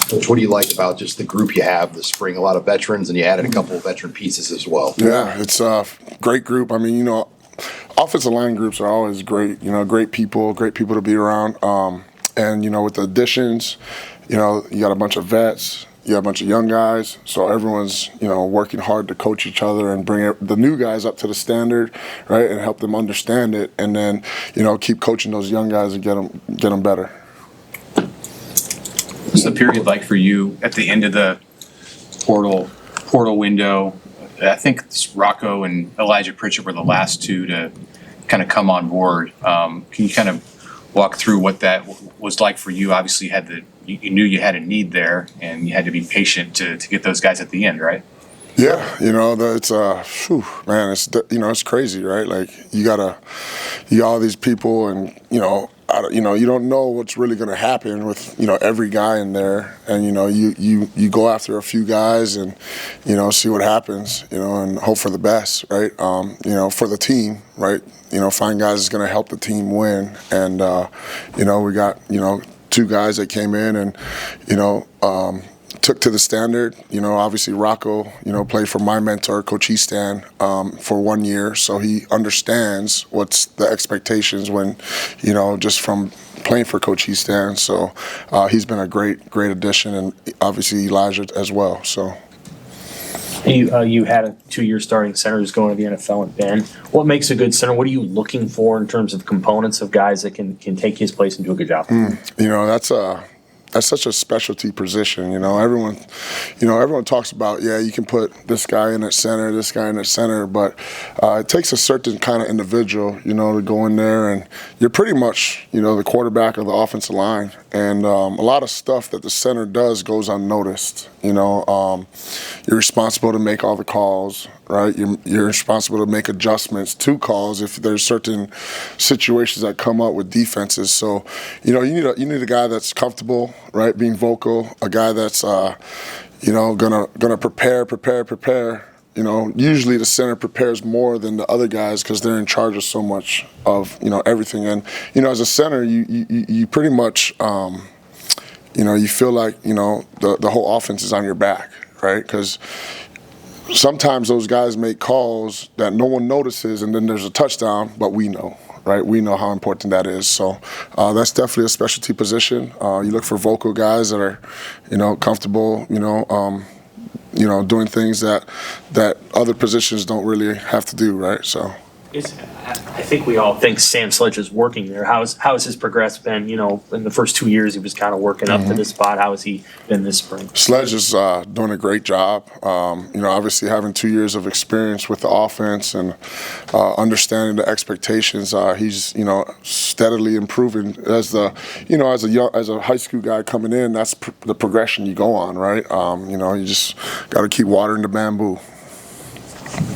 Coach, what do you like about just the group you have this spring? A lot of veterans, and you added a couple of veteran pieces as well. Yeah, it's a great group. I mean, offensive line groups are always great. Great people to be around. And with the additions, you got a bunch of vets, you got a bunch of young guys. So everyone's, working hard to coach each other and bring the new guys up to the standard, right, and help them understand it. And then, keep coaching those young guys and get them better. What's the period like for you at the end of the portal window? I think Rocco and Elijah Pritchett were the last two to kind of come on board. Can you kind of walk through what that was like for you? Obviously, you knew you had a need there, and you had to be patient to get those guys at the end, right? Yeah, it's man, it's crazy, right? Like you got all these people, and you don't know what's really going to happen with every guy in there, and you go after a few guys and see what happens, and hope for the best, right? For the team, right? Find guys that's going to help the team win, and we got two guys that came in and took to the standard. Obviously Rocco, played for my mentor, Coach Easton, for 1 year, so he understands what's the expectations when, just from playing for Coach Easton. So he's been a great addition, and obviously Elijah as well. So. You had a 2-year starting center who's going to the NFL in Ben. What makes a good center? What are you looking for in terms of components of guys that can take his place and do a good job? That's such a specialty position. Everyone talks about, you can put this guy in at center, this guy in at center, but it takes a certain kind of individual, to go in there, and you're pretty much, the quarterback of the offensive line. And a lot of stuff that the center does goes unnoticed. You're responsible to make all the calls, right? You're responsible to make adjustments to calls if there's certain situations that come up with defenses. So, you need a guy that's comfortable, right, being vocal, a guy that's gonna prepare. Usually the center prepares more than the other guys because they're in charge of so much of everything. And as a center, you pretty much you feel like the whole offense is on your back, right? Because sometimes those guys make calls that no one notices, and then there's a touchdown, but we know. Right, we know how important that is. So that's definitely a specialty position. You look for vocal guys that are, comfortable, doing things that other positions don't really have to do. Right, so. I think we all think Sam Sledge is working there. How has his progress been? In the first 2 years, he was kind of working up to this spot. How has he been this spring? Sledge is doing a great job. Obviously having 2 years of experience with the offense and understanding the expectations. He's steadily improving as a high school guy coming in. That's the progression you go on, right? You just got to keep watering the bamboo.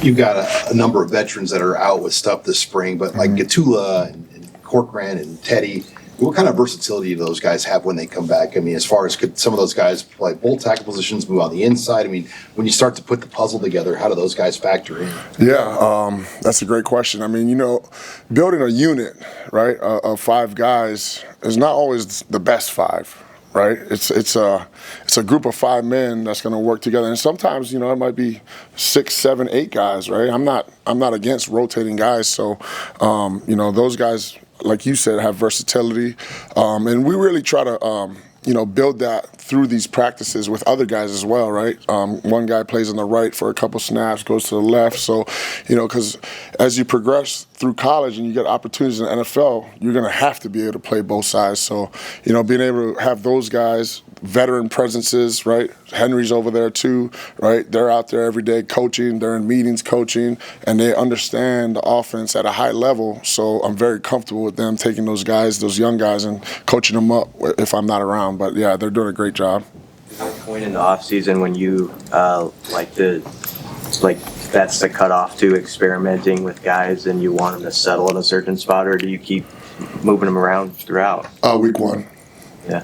You've got a number of veterans that are out with stuff this spring, but like Gatula and Corcoran and Teddy, what kind of versatility do those guys have when they come back? I mean, as far as could some of those guys play both tackle positions, move on the inside? I mean, when you start to put the puzzle together, how do those guys factor in? Yeah, that's a great question. I mean, building a unit, right, of 5 guys is not always the best 5. Right, it's a group of 5 men that's going to work together, and sometimes it might be 6, 7, 8 guys. Right, I'm not against rotating guys. So, those guys, like you said, have versatility, and we really try to build that through these practices with other guys as well, right? One guy plays on the right for a couple snaps, goes to the left. So, because as you progress through college and you get opportunities in the NFL, you're going to have to be able to play both sides. So, being able to have those guys, veteran presences, right? Henry's over there too, right? They're out there every day coaching, they're in meetings coaching, and they understand the offense at a high level. So I'm very comfortable with them taking those guys, those young guys, and coaching them up if I'm not around. But yeah, they're doing a great job. Is there a point in the off season when you that's the cutoff to experimenting with guys and you want them to settle in a certain spot, or do you keep moving them around throughout? Week 1. Yeah.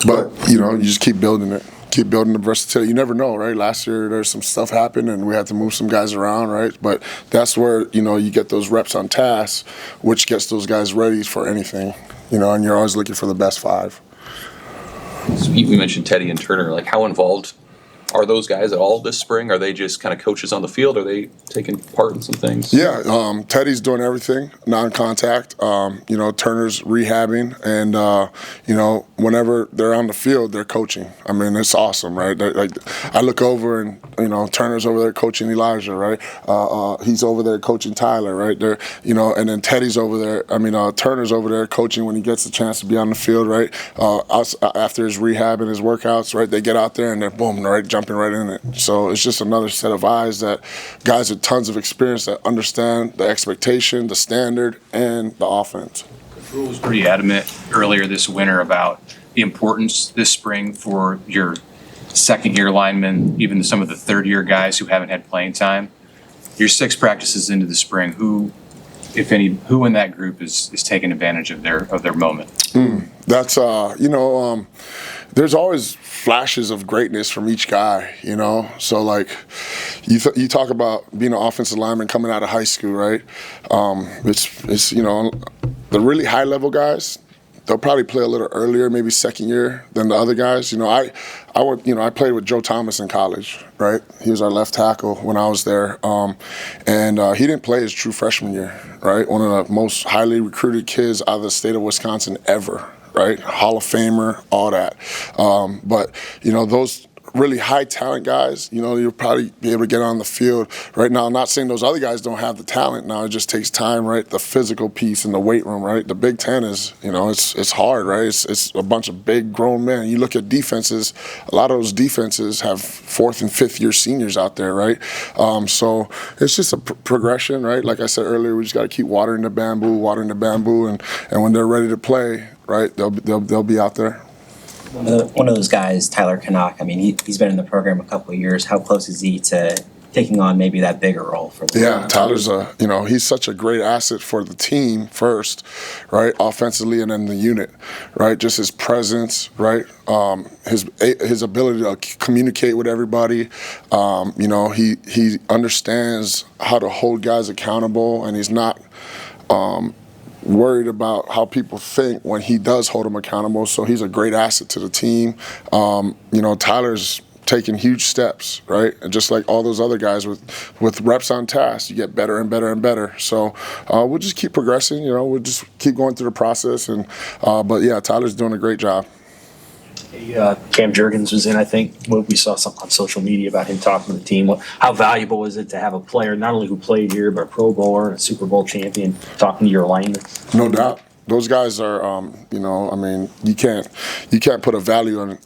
But, you just keep building it. Keep building the versatility. You never know, right? Last year, there's some stuff happened, and we had to move some guys around, right? But that's where, you get those reps on task, which gets those guys ready for anything, and you're always looking for the best 5. So we mentioned Teddy and Turner. Like, how involved are those guys at all this spring? Are they just kind of coaches on the field? Are they taking part in some things? Yeah, Teddy's doing everything, non-contact. Turner's rehabbing, and whenever they're on the field, they're coaching. I mean, it's awesome, right? I look over and Turner's over there coaching Elijah, right? He's over there coaching Tyler, right? And then Teddy's over there. Turner's over there coaching when he gets the chance to be on the field, right? After his rehab and his workouts, right? They get out there and they're boom, right, jumping right in it. So it's just another set of eyes that guys with tons of experience that understand the expectation, the standard, and the offense. Rule was pretty adamant earlier this winter about the importance this spring for your second-year linemen, even some of the third-year guys who haven't had playing time. Your 6 practices into the spring, who, if any, who in that group is taking advantage of their moment? That's there's always flashes of greatness from each guy, So like, you talk about being an offensive lineman coming out of high school, right? It's the really high level guys. They'll probably play a little earlier, maybe second year than the other guys. I played with Joe Thomas in college, right? He was our left tackle when I was there, and he didn't play his true freshman year, right? One of the most highly recruited kids out of the state of Wisconsin ever, right? Hall of Famer, all that. But those really high talent guys, you'll probably be able to get on the field right now. I'm not saying those other guys don't have the talent. Now it just takes time, right? The physical piece in the weight room, right? The Big Ten is, it's hard, right? It's a bunch of big grown men. You look at defenses, a lot of those defenses have 4th and 5th year seniors out there, right? So it's just a progression, right? Like I said earlier, we just got to keep watering the bamboo, and when they're ready to play, right, they'll be out there. One of those guys, Tyler Canuck, he's been in the program a couple of years. How close is he to taking on maybe that bigger role for the Yeah, Tyler's he's such a great asset for the team first, right? Offensively and then the unit, right? Just his presence, right? His ability to communicate with everybody. He understands how to hold guys accountable, and he's not worried about how people think when he does hold them accountable. So he's a great asset to the team. Tyler's taking huge steps, right? And just like all those other guys with reps on task, you get better and better and better. So we'll just keep progressing, we'll just keep going through the process. But yeah, Tyler's doing a great job. Cam Jurgens was in, I think. We saw something on social media about him talking to the team. How valuable is it to have a player not only who played here, but a Pro Bowler and a Super Bowl champion talking to your linemen? No doubt. Those guys are, you can't put a value on,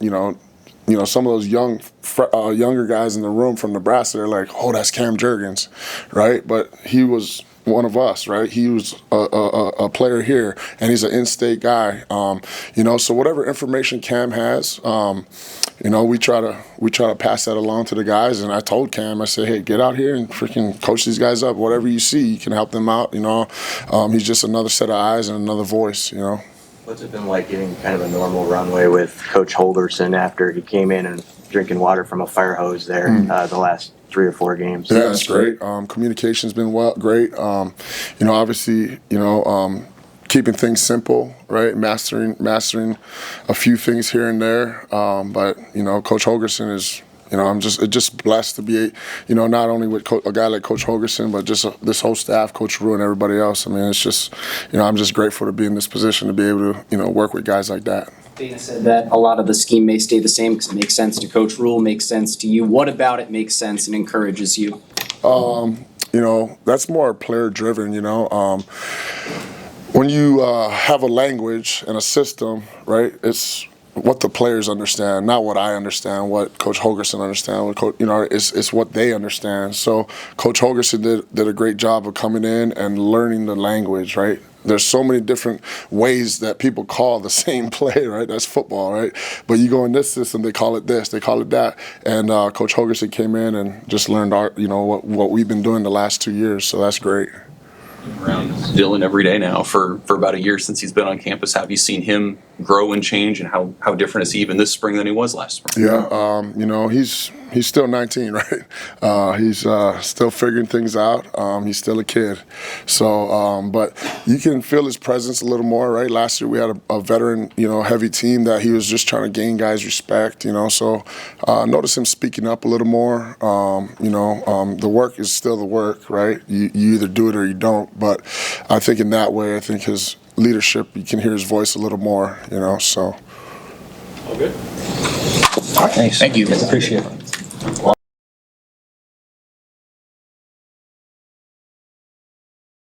some of those younger guys in the room from Nebraska. They're like, oh, that's Cam Jurgens, right? But he was one of us, right? He was a player here, and he's an in-state guy. So whatever information Cam has, we try to pass that along to the guys. And I told Cam, I said, hey, get out here and freaking coach these guys up. Whatever you see, you can help them out. He's just another set of eyes and another voice. What's it been like getting kind of a normal runway with Coach Holgerson after he came in and drinking water from a fire hose there the last 3 or 4 games? Yeah, it's great. Communication's been great. Obviously, keeping things simple, right? Mastering a few things here and there. But Coach Holgerson is. I'm just blessed to be, not only with a guy like Coach Holgerson, but just this whole staff, Coach Rue, and everybody else. It's just, I'm just grateful to be in this position to be able to, work with guys like that. Dana said that a lot of the scheme may stay the same because it makes sense to Coach Rule, makes sense to you. What about it makes sense and encourages you? That's more player-driven, When you have a language and a system, right, it's what the players understand, not what I understand, what Coach Holgerson understands. It's what they understand. So Coach Holgerson did a great job of coming in and learning the language, right? There's so many different ways that people call the same play, right? That's football, right? But you go in this system, they call it this, they call it that. And Coach Holgerson came in and just learned what we've been doing the last 2 years. So that's great. Around Dylan every day now for about a year since he's been on campus. Have you seen him grow and change, and how different is he even this spring than he was last spring? Yeah, he's still 19, right? He's still figuring things out. He's still a kid. So, but you can feel his presence a little more, right? Last year we had a veteran, heavy team that he was just trying to gain guys' respect, So notice him speaking up a little more. The work is still the work, right? You either do it or you don't. But I think in that way, I think his leadership, you can hear his voice a little more, so. All good. Thank you. Appreciate it.